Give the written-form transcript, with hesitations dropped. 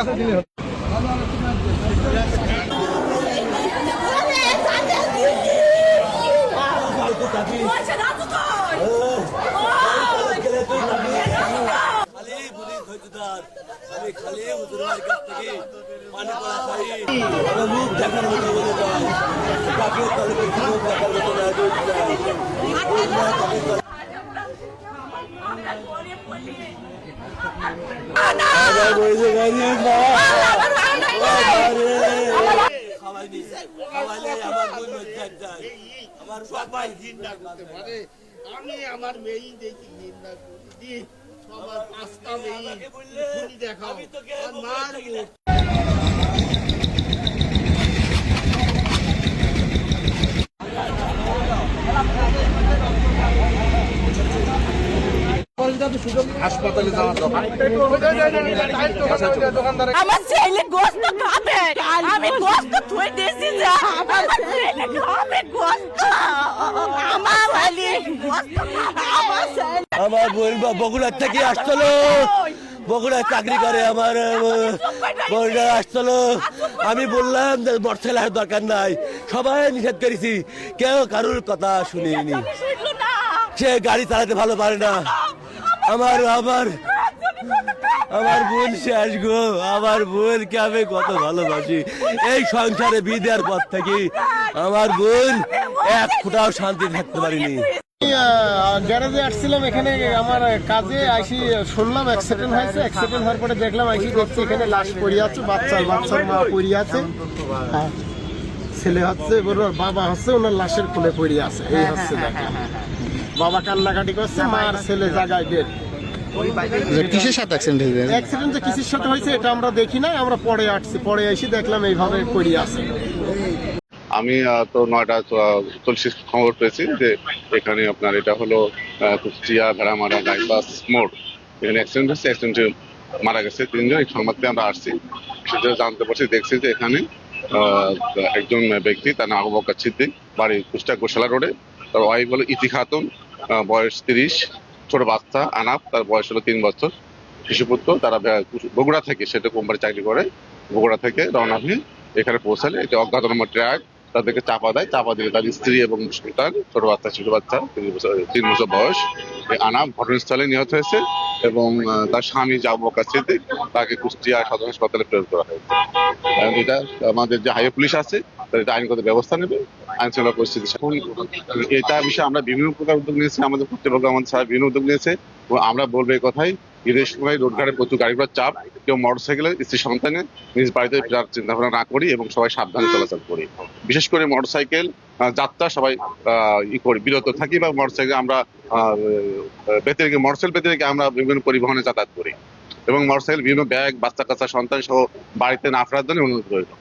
কাছে দিলে মুখ দেখার মতো বলে যায় আমি আমার মেয়ে দেখি ঘৃণা করি সবার পাঁচটা মেয়ে দেখাও মার হাসপাতালে যাওয়ার আমার ছেলে গোস্ত খাবে আমি গোস্ত থুই দিয়েছি যা আমার ছেলে খাবে গোস্ত আমার ছেলে গোস্ত খাবে আমার বোন বগুড়ার থেকে আসছিল বগুড়ায় চাকরি করে আমার বোনরা আসছিল আমি বললাম যে মোটরসাইকেল দরকার নাই সবাই নিষেধ করেছি কেউ কারোর কথা শুনিনি সে গাড়ি চালাতে ভালো পারে না আমার আমার আমার বোন শেষ গো আমার বোনকে আমি কত ভালোবাসি এই সংসারে বিয়ে দেওয়ার পর থেকে আমার বোন এক ফুটাও শান্তি থাকতে পারিনি গ্যারেজে আসছিলাম এখানে আমার কাজে আইসি শুনলাম অ্যাক্সিডেন্ট হয়েছে অ্যাক্সিডেন্ট হওয়ার পরে দেখলাম আইসি দেখছি এখানে লাশ পড়ে আছে বাচ্চার মা পড়ে আছে ছেলে হচ্ছে ওর বাবা হচ্ছে ওনার লাশের কোলে পড়ে আছে এই হচ্ছে দেখলাম বাবা কান্নাকাটি করছে মা আর ছেলে জায়গায় বের কিসের সাথে অ্যাক্সিডেন্ট যে কিসের সাথে হয়েছে এটা আমরা দেখি নাই আমরা পরে আসছি পরে এসে দেখলাম এইভাবে পড়ে আছে আমি তো 9:40 খবর পেয়েছি যে এখানে আপনার এটা হলো কুষ্টিয়া ভেড়ামারা বাইপাস মোড় এখানে অ্যাক্সিডেন্ট হচ্ছে অ্যাক্সিডেন্টে মারা গেছে 3 জন এই সংবাদ পেয়ে আমরা আসছি সেটা জানতে পারছি দেখছি যে এখানে একজন ব্যক্তি তার নাম আবু বকর সিদ্দিক বাড়ি কুষ্টিয়া গোশালা রোডে তার ওয়াইফ হলো ইতি খাতুন বয়স 30 ছোট বাচ্চা আনাফ তার বয়স হলো 3 বছর শিশুপুত্র তারা বগুড়া থেকে সেটা কোম্পানি চাকরি করে বগুড়া থেকে রওনা হয়ে এখানে পৌঁছালে এটা অজ্ঞাতনামা ট্রাক তাদেরকে চাপা দেয় চাপা দিলে তার স্ত্রী এবং সন্তান ছোট বাচ্চা শিশু বাচ্চা 3 বছর বয়স আনাফ ঘটনাস্থলে নিহত হয়েছে এবং তার স্বামী যে আবু বকর সিদ্দিক তাকে কুষ্টিয়া সদর হাসপাতালে প্রেরণ করা হয়েছে এটা আমাদের যে হাইওয়ে পুলিশ আছে এটা আইনগত ব্যবস্থা নেবে আইন শৃঙ্খলা পরিস্থিতি এটা বিষয়ে আমরা বিভিন্ন প্রকার উদ্যোগ নিয়েছি আমাদের কর্তৃপক্ষ আমাদের সারা বিভিন্ন উদ্যোগ নিয়েছে এবং আমরা বলবো এই কথাই ঈদের সময় রোডঘাটে প্রচুর গাড়ি ঘোড়ার চাপ কেউ মোটরসাইকেলে স্ত্রী সন্তানে নিজ বাড়িতে ফেরার চিন্তা ভাবনা না করি এবং সবাই সাবধানে চলাচল করি বিশেষ করে মোটরসাইকেল যাত্রা সবাই করি বিরত থাকি বা মোটরসাইকেল আমরা মোটরসাইকেল পেতে রেখে আমরা বিভিন্ন পরিবহনে যাতায়াত করি এবং মোটরসাইকেল বিভিন্ন ব্যাগ বাচ্চা কাচ্চা সন্তান সহ বাড়িতে না ফেরার জন্য অনুরোধ রইল।